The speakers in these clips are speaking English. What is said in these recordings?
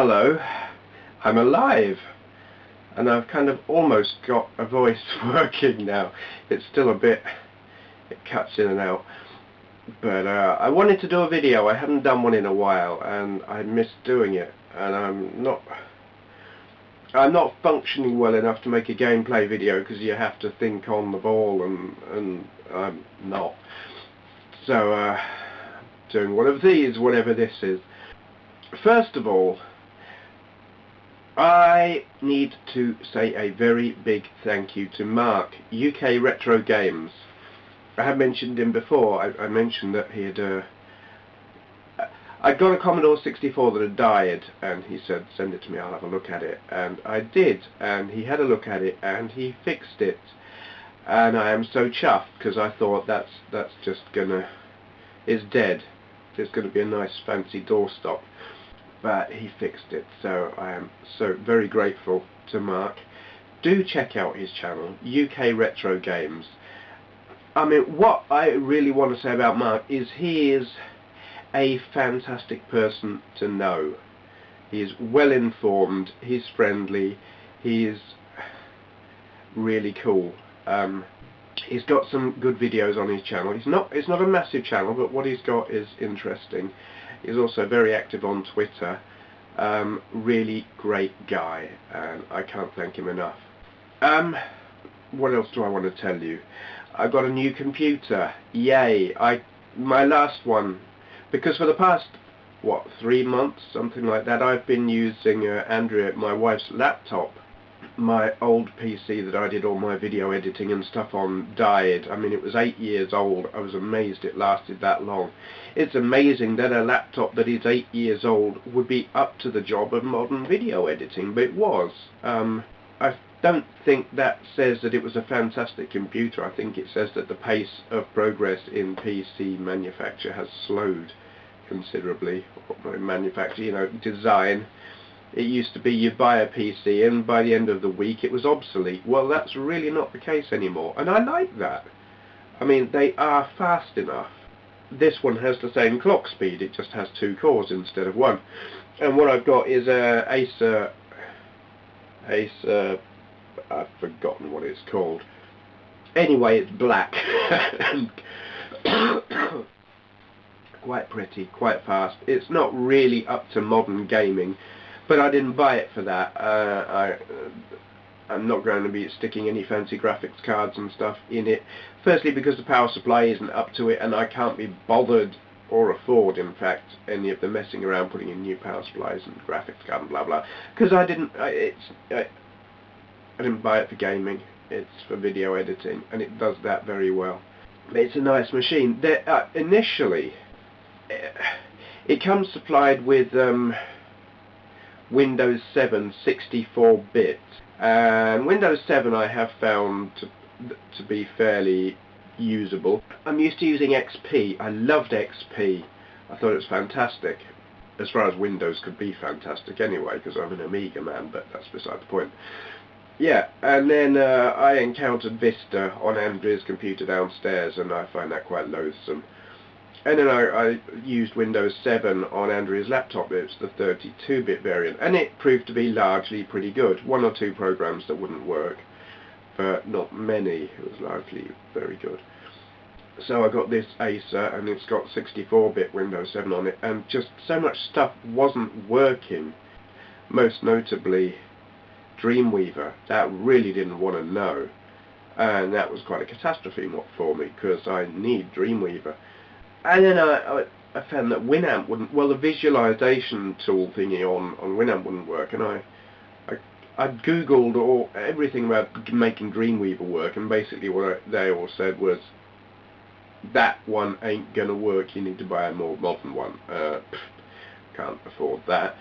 Hello, I'm alive, and I've kind of almost got a voice working now. It's still a bit, it cuts in and out, but I wanted to do a video. I haven't done one in a while and I missed doing it, and I'm not functioning well enough to make a gameplay video because you have to think on the ball, and I'm not. So doing one of these, whatever this is. First of all, I need to say a very big thank you to Mark, UKRetroGames. I have mentioned him before. I mentioned that he had I got a Commodore 64 that had died, and he said, send it to me, I'll have a look at it. And I did, and he had a look at it, and he fixed it. And I am so chuffed, because I thought that's just it's dead. There's going to be a nice fancy doorstop. But he fixed it, so I am so very grateful to Mark. Do check out his channel, UKRetroGames. I mean, what I really want to say about Mark is he is a fantastic person to know. He is well informed, he's friendly, he is really cool. He's got some good videos on his channel. It's not a massive channel, but what he's got is interesting. He's also very active on Twitter. Really great guy, and I can't thank him enough. What else do I want to tell you? I got a new computer. Yay! My last one, because for the past 3 months, something like that, I've been using Andrea, my wife's laptop. My old PC that I did all my video editing and stuff on died. I mean, it was 8 years old. I was amazed it lasted that long. It's amazing that a laptop that is 8 years old would be up to the job of modern video editing, but it was. I don't think that says that it was a fantastic computer. I think it says that the pace of progress in PC manufacture has slowed considerably. Manufacture, design. It used to be you buy a PC and by the end of the week it was obsolete. Well, that's really not the case anymore, and I like that. I mean, they are fast enough. This one has the same clock speed, it just has 2 cores instead of 1. And what I've got is a Acer, I've forgotten what it's called. Anyway, it's black. Quite pretty, quite fast. It's not really up to modern gaming, but I didn't buy it for that. I'm not going to be sticking any fancy graphics cards and stuff in it. Firstly, because the power supply isn't up to it, and I can't be bothered or afford, in fact, any of the messing around putting in new power supplies and graphics card and blah blah. Because I didn't buy it for gaming. It's for video editing, and it does that very well. But it's a nice machine. Initially, it comes supplied with Windoze 7 64-bit, and Windows 7 I have found to be fairly usable. I'm used to using XP. I loved XP. I thought it was fantastic, as far as Windows could be fantastic anyway, because I'm an Amiga man, but that's beside the point. Yeah, and then I encountered Vista on Andrea's computer downstairs, and I find that quite loathsome. And then I used Windows 7 on Andrea's laptop. It's the 32-bit variant, and it proved to be largely pretty good. 1 or 2 programs that wouldn't work, but not many. It was largely very good. So I got this Acer, and it's got 64-bit Windows 7 on it, and just so much stuff wasn't working. Most notably, Dreamweaver. That really didn't want to know, and that was quite a catastrophe for me, because I need Dreamweaver. And then I found that Winamp wouldn't, well, the visualization tool thingy on Winamp wouldn't work, and I googled everything about making Dreamweaver work, and basically what they all said was, that one ain't gonna work, you need to buy a more modern one. Can't afford that.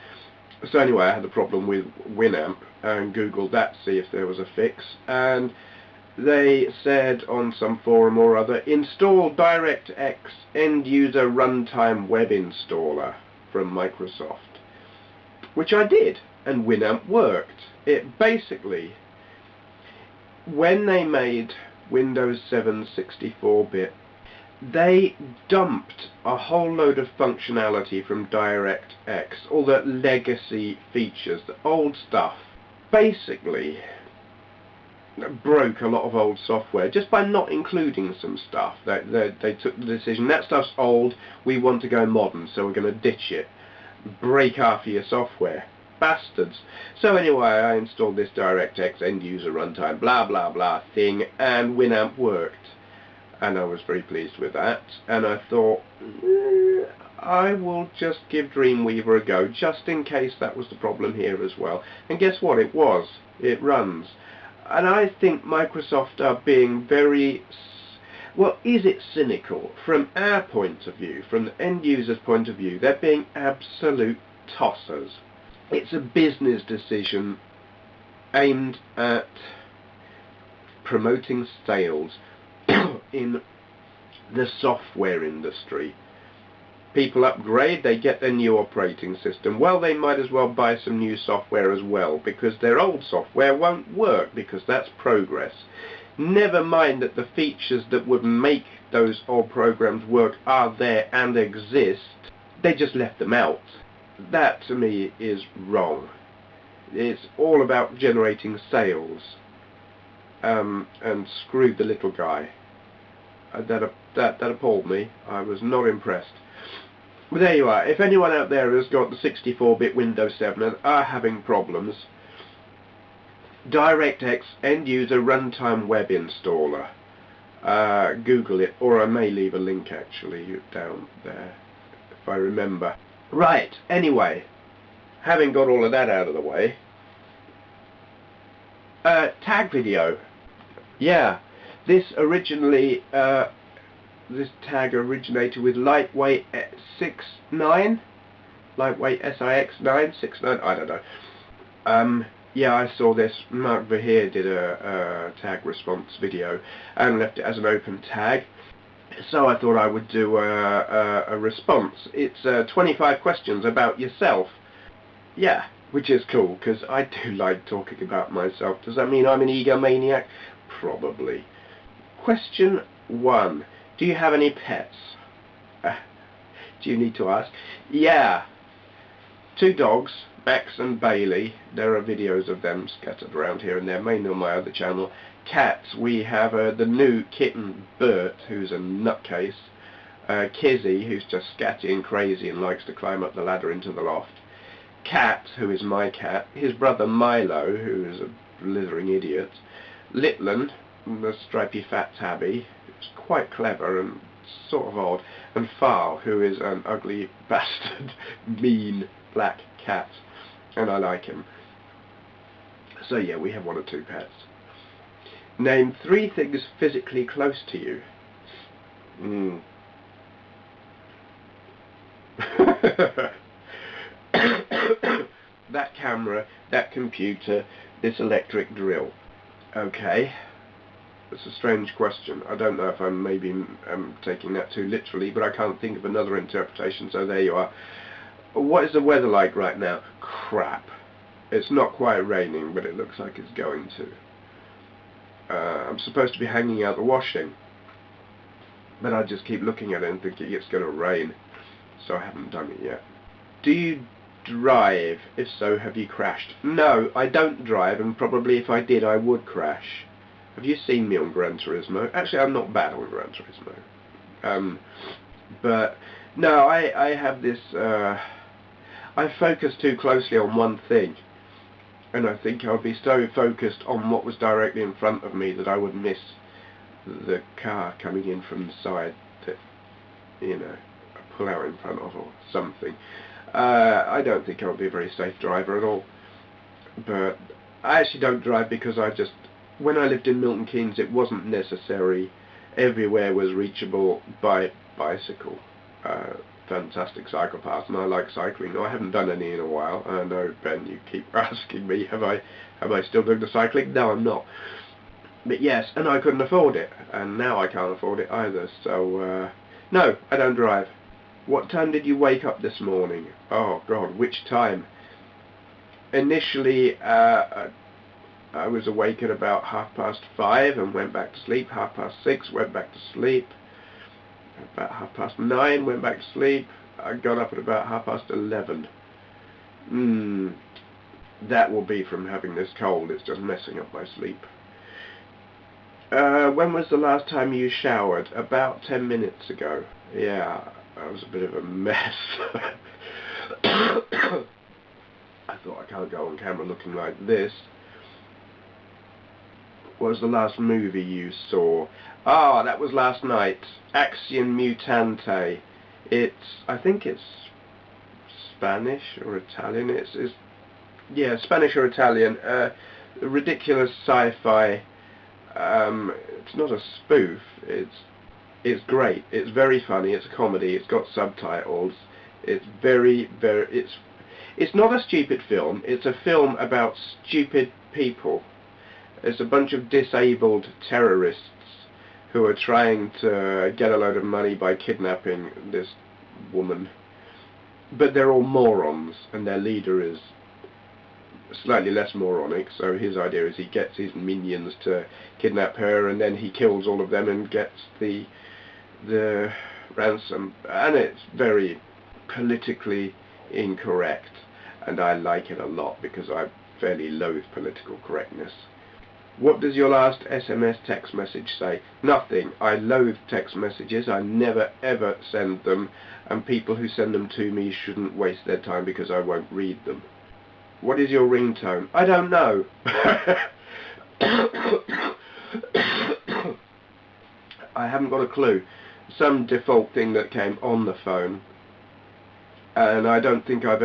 So anyway, I had a problem with Winamp and googled that to see if there was a fix, and they said on some forum or other, install DirectX end-user runtime web installer from Microsoft, which I did, and Winamp worked. It basically, when they made Windows 7 64-bit, They dumped a whole load of functionality from DirectX, all the legacy features, the old stuff. Basically broke a lot of old software just by not including some stuff. They took the decision, that stuff's old, we want to go modern, so we're going to ditch it. Break half of your software. Bastards. So anyway, I installed this DirectX end user runtime blah blah blah thing, and Winamp worked. And I was very pleased with that. And I thought, I will just give Dreamweaver a go, just in case that was the problem here as well. And guess what? It was. It runs. And I think Microsoft are being very, well, is it cynical? From our point of view, from the end user's point of view, they're being absolute tossers. It's a business decision aimed at promoting sales in the software industry. People upgrade, they get their new operating system. Well, they might as well buy some new software as well, because their old software won't work, because that's progress. Never mind that the features that would make those old programs work are there and exist. They just left them out. That to me is wrong. It's all about generating sales, and screw the little guy. That appalled me. I was not impressed. But there you are. If anyone out there has got the 64-bit Windows 7 and are having problems, DirectX End User Runtime Web Installer. Google it, or I may leave a link actually down there if I remember. Right, anyway, having got all of that out of the way, tag video. Yeah, this tag originated with Lightweight 69, Lightweight SIX969, I don't know. Yeah, I saw this. Mark Vergeer did a tag response video and left it as an open tag. So I thought I would do a response. It's 25 questions about yourself. Yeah, which is cool, because I do like talking about myself. Does that mean I'm an egomaniac? Probably. Question 1. Do you have any pets? Do you need to ask? Yeah. 2 dogs, Max and Bailey. There are videos of them scattered around here and there, mainly on my other channel. Cats, we have the new kitten Bert, who's a nutcase. Kizzy, who's just scatty and crazy and likes to climb up the ladder into the loft. Cat, who is my cat. His brother Milo, who is a blithering idiot. Litland, the stripy fat tabby, who's quite clever and sort of odd. And Fal, who is an ugly bastard, mean black cat. And I like him. So yeah, we have 1 or 2 pets. Name 3 things physically close to you. That camera, that computer, this electric drill. Okay. It's a strange question. I don't know if I'm maybe taking that too literally, but I can't think of another interpretation, so there you are. What is the weather like right now? Crap. It's not quite raining, but it looks like it's going to. I'm supposed to be hanging out the washing, but I just keep looking at it and thinking it's going to rain, so I haven't done it yet. Do you drive? If so, have you crashed? No, I don't drive, and probably if I did I would crash. Have you seen me on Gran Turismo? Actually, I'm not bad on Gran Turismo. But no, I have this, I focus too closely on one thing, and I think I'd be so focused on what was directly in front of me that I would miss the car coming in from the side that, you know, I pull out in front of or something. I don't think I would be a very safe driver at all. But I actually don't drive because when I lived in Milton Keynes, it wasn't necessary. Everywhere was reachable by bicycle. Fantastic cycle paths, and I like cycling. No, I haven't done any in a while. I know, Ben, you keep asking me, am I still doing the cycling? No, I'm not. But yes, and I couldn't afford it, and now I can't afford it either. So no, I don't drive. What time did you wake up this morning? Oh God, which time? Initially, I was awake at about 5:30 and went back to sleep. 6:30, went back to sleep. About 9:30, went back to sleep. I got up at about 11:30. That will be from having this cold. It's just messing up my sleep. When was the last time you showered? About 10 minutes ago. Yeah, that was a bit of a mess. I thought, I can't go on camera looking like this. What was the last movie you saw? Ah, that was last night. Action Mutante. I think it's Spanish or Italian. Yeah, Spanish or Italian. Ridiculous sci-fi. It's not a spoof. It's great. It's very funny. It's a comedy. It's got subtitles. It's it's not a stupid film. It's a film about stupid people. It's a bunch of disabled terrorists who are trying to get a load of money by kidnapping this woman. But they're all morons, and their leader is slightly less moronic, so his idea is he gets his minions to kidnap her, and then he kills all of them and gets the ransom. And it's very politically incorrect, and I like it a lot because I fairly loathe political correctness. What does your last SMS text message say? Nothing. I loathe text messages. I never ever send them, and people who send them to me shouldn't waste their time because I won't read them. What is your ringtone? I don't know. I haven't got a clue. Some default thing that came on the phone, and I don't think I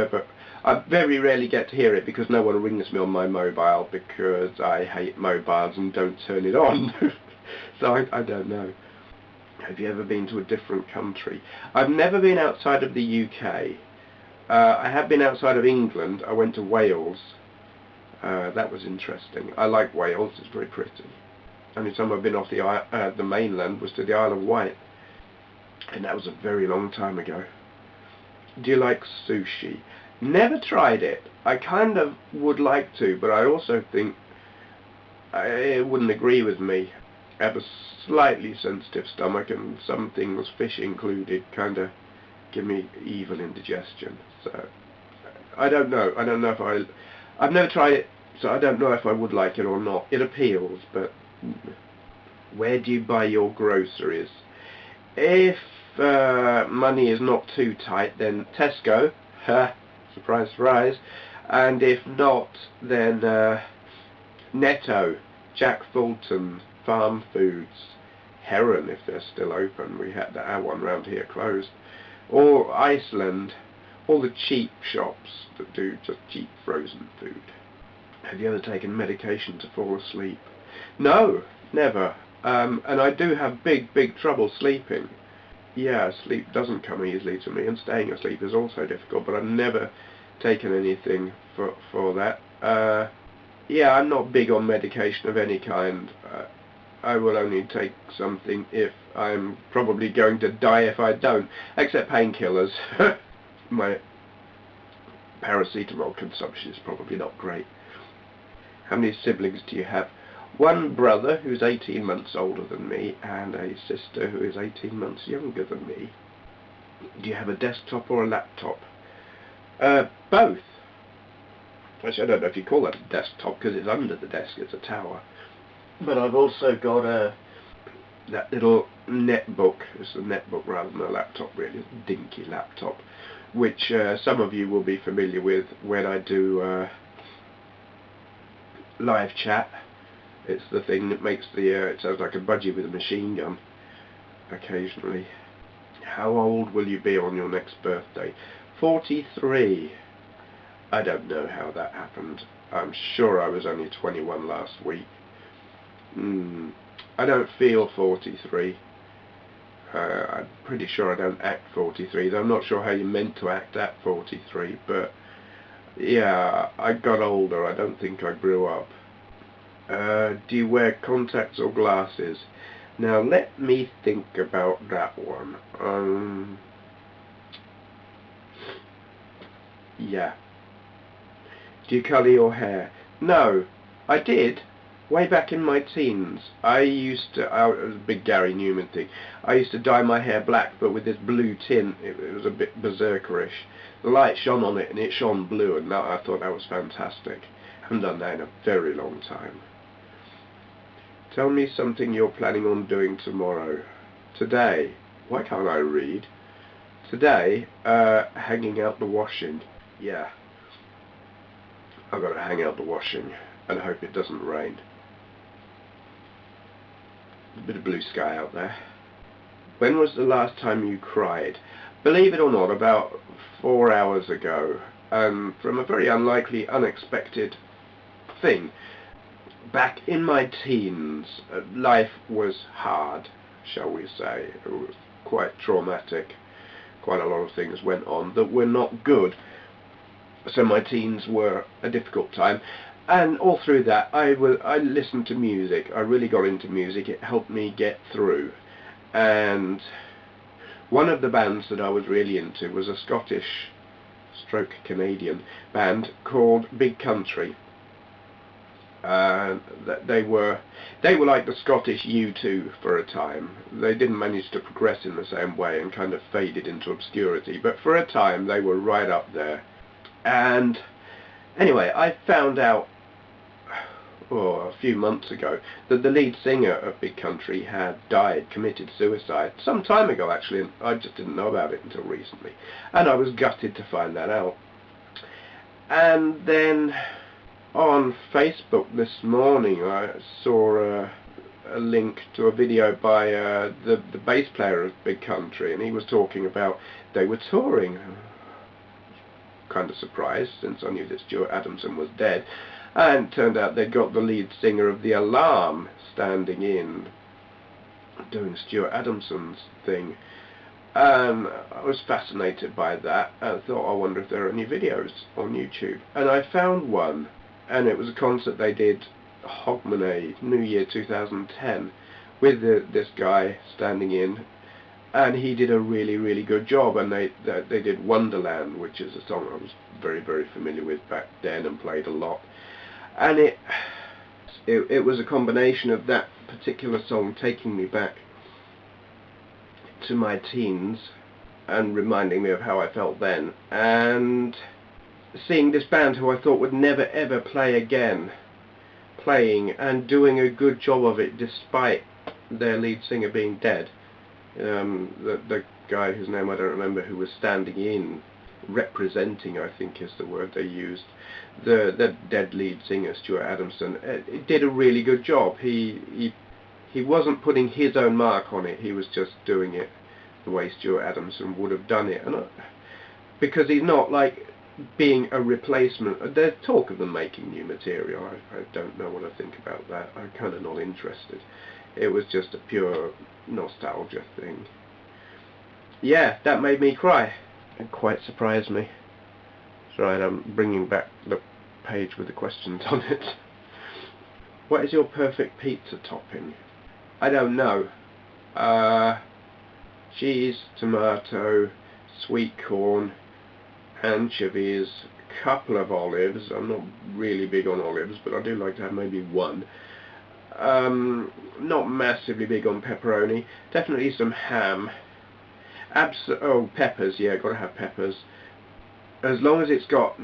very rarely get to hear it because no one rings me on my mobile because I hate mobiles and don't turn it on. So I don't know. Have you ever been to a different country? I've never been outside of the UK. I have been outside of England. I went to Wales. That was interesting. I like Wales. It's very pretty. Only time I've been off the mainland was to the Isle of Wight, and that was a very long time ago. Do you like sushi? Never tried it. I kind of would like to, but I also think it wouldn't agree with me. I have a slightly sensitive stomach, and some things, fish included, kind of give me evil indigestion. So I don't know. I don't know if I've never tried it, so I don't know if I would like it or not. It appeals, but where do you buy your groceries? If money is not too tight, then Tesco. Surprise, surprise. And if not, then Netto, Jack Fulton, Farm Foods, Heron if they're still open. We had our one round here closed. Or Iceland, all the cheap shops that do just cheap frozen food. Have you ever taken medication to fall asleep? No, never. And I do have big trouble sleeping. Yeah, sleep doesn't come easily to me, and staying asleep is also difficult, but I've never taken anything for that. Yeah, I'm not big on medication of any kind. I will only take something if I'm probably going to die if I don't, except painkillers. My paracetamol consumption is probably not great. How many siblings do you have? One brother who's 18 months older than me, and a sister who is 18 months younger than me. Do you have a desktop or a laptop? Both. Actually, I don't know if you call that a desktop because it's under the desk, it's a tower. But I've also got that little netbook. It's a netbook rather than a laptop, really. It's a dinky laptop, which some of you will be familiar with when I do live chat. It's the thing that makes it sounds like a budgie with a machine gun occasionally. How old will you be on your next birthday? 43. I don't know how that happened. I'm sure I was only 21 last week. I don't feel 43. I'm pretty sure I don't act 43, though I'm not sure how you're meant to act at 43, but yeah, I got older. I don't think I grew up. Do you wear contacts or glasses? Now let me think about that one. Yeah. Do you colour your hair? No. I did way back in my teens, I used to, it was a big Gary Newman thing, I used to dye my hair black, but with this blue tint. It was a bit berserkerish. The light shone on it and it shone blue, and I thought that was fantastic. I haven't done that in a very long time. Tell me something you're planning on doing tomorrow. Today, why can't I read? Today, hanging out the washing. Yeah, I've got to hang out the washing and hope it doesn't rain. A bit of blue sky out there. When was the last time you cried? Believe it or not, about 4 hours ago, and from a very unlikely, unexpected thing. Back in my teens, life was hard, shall we say. It was quite traumatic. Quite a lot of things went on that were not good. So my teens were a difficult time. And all through that, I listened to music. I really got into music. It helped me get through. And one of the bands that I was really into was a Scottish stroke Canadian band called Big Country. They were like the Scottish U2 for a time. They didn't manage to progress in the same way and kind of faded into obscurity, but for a time they were right up there. And anyway, I found out a few months ago that the lead singer of Big Country had died, committed suicide, some time ago actually, and I just didn't know about it until recently. And I was gutted to find that out. And then on Facebook this morning I saw a link to a video by the bass player of Big Country, and he was talking about they were touring. Kind of surprised, since I knew that Stuart Adamson was dead, and it turned out they'd got the lead singer of The Alarm standing in, doing Stuart Adamson's thing. I was fascinated by that. I thought, I wonder if there are any videos on YouTube, and I found one, and it was a concert they did, Hogmanay, New Year 2010, with this guy standing in. And he did a really, really good job, and they did Wonderland, which is a song I was very, very familiar with back then and played a lot. And it was a combination of that particular song taking me back to my teens and reminding me of how I felt then, and seeing this band who I thought would never ever play again, playing and doing a good job of it despite their lead singer being dead. The guy whose name I don't remember, who was standing in, representing, I think is the word they used, the dead lead singer, Stuart Adamson, did a really good job. He wasn't putting his own mark on it, he was just doing it the way Stuart Adamson would have done it. And because he's not like being a replacement. There's talk of them making new material. I don't know what I think about that. I'm kind of not interested. It was just a pure nostalgia thing. Yeah, that made me cry. It quite surprised me. That's right, I'm bringing back the page with the questions on it. What is your perfect pizza topping? I don't know. Cheese, tomato, sweet corn, anchovies, a couple of olives. I'm not really big on olives, but I do like to have maybe one. Not massively big on pepperoni. Definitely some ham. Peppers. Yeah, gotta have peppers. As long as it's got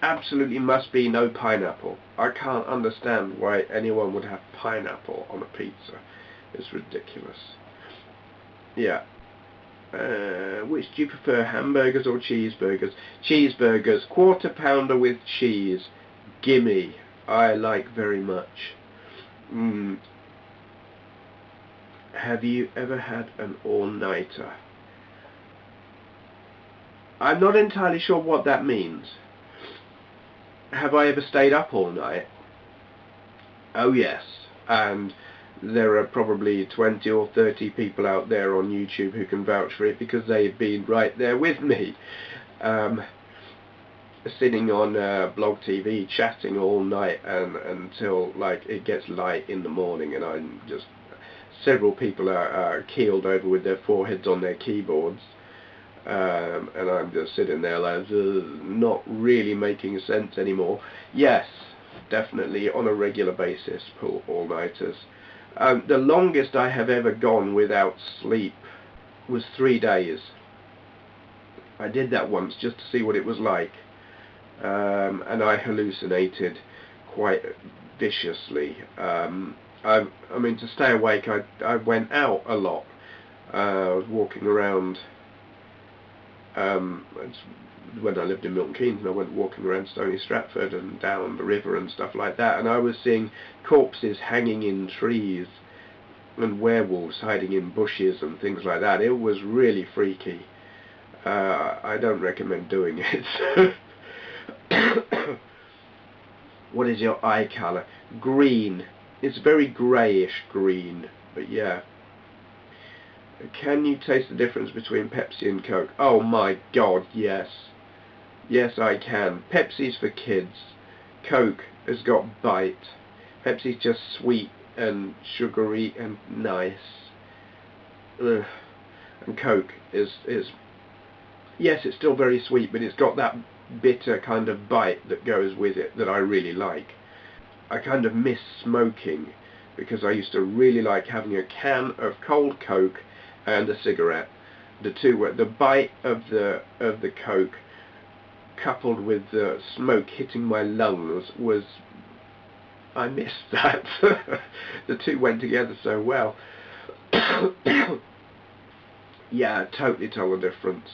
absolutely must be no pineapple. I can't understand why anyone would have pineapple on a pizza. It's ridiculous. Yeah. Which do you prefer, hamburgers or cheeseburgers? Cheeseburgers. Quarter pounder with cheese. Gimme. I like very much. Have you ever had an all-nighter? I'm not entirely sure what that means. Have I ever stayed up all night? Oh yes, and there are probably 20 or 30 people out there on YouTube who can vouch for it, because they've been right there with me. Sitting on blog TV chatting all night and until like it gets light in the morning, and I'm just, several people are keeled over with their foreheads on their keyboards, and I'm just sitting there like not really making sense anymore. Yes, definitely on a regular basis pull all-nighters. The longest I have ever gone without sleep was 3 days. I did that once just to see what it was like, and I hallucinated quite viciously. I mean, to stay awake, I went out a lot. I was walking around. When I lived in Milton Keynes, and I went walking around Stony Stratford and down the river and stuff like that, and I was seeing corpses hanging in trees and werewolves hiding in bushes and things like that. It was really freaky. I don't recommend doing it. What is your eye colour? Green. It's very greyish green, but yeah. Can you taste the difference between Pepsi and Coke? Oh my god, yes. Yes, I can. Pepsi's for kids. Coke has got bite. Pepsi's just sweet and sugary and nice. Ugh. And Coke is yes, it's still very sweet, but it's got that bitter kind of bite that goes with it that I really like. I kind of miss smoking, because I used to really like having a can of cold Coke and a cigarette. The two were the bite of the Coke coupled with the smoke hitting my lungs was, I missed that. The two went together so well. Yeah, totally tell the difference.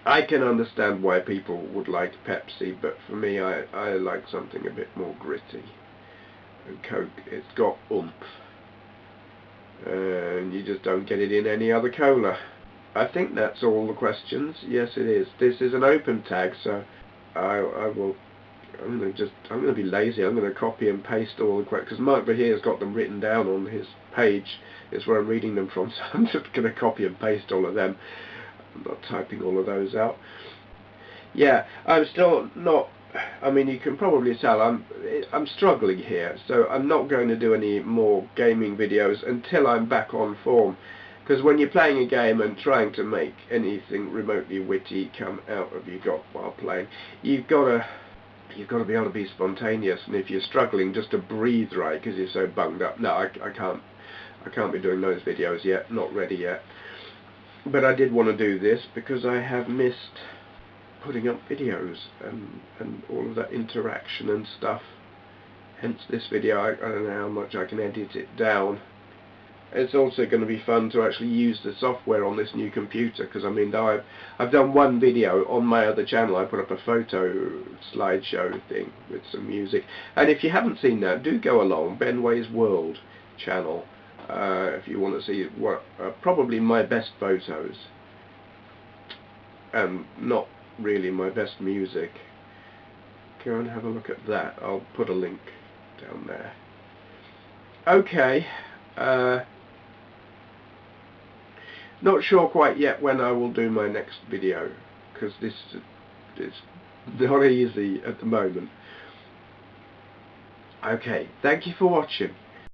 I can understand why people would like Pepsi, but for me, I like something a bit more gritty. And Coke, it's got oomph, and you just don't get it in any other cola. I think that's all the questions. Yes, it is. This is an open tag, so I'm going to be lazy. I'm going to copy and paste all the questions, because Mark Vergeer's got them written down on his page. It's where I'm reading them from, so I'm just going to copy and paste all of them. I'm not typing all of those out. Yeah, I'm still not. I mean, you can probably tell I'm struggling here, so I'm not going to do any more gaming videos until I'm back on form. Because when you're playing a game and trying to make anything remotely witty come out of you while playing, you've got to be able to be spontaneous. And if you're struggling just to breathe right because you're so bunged up, no, I can't be doing those videos yet. Not ready yet. But I did want to do this because I have missed putting up videos and all of that interaction and stuff. Hence this video. I don't know how much I can edit it down. It's also going to be fun to actually use the software on this new computer, because I mean, I've done one video on my other channel. I put up a photo slideshow thing with some music, and if you haven't seen that, do go along, Ben Way's World channel, if you want to see what probably my best photos and not really my best music. Go and have a look at that. I'll put a link down there. Okay. Not sure quite yet when I will do my next video, because this is not easy at the moment. Okay, thank you for watching.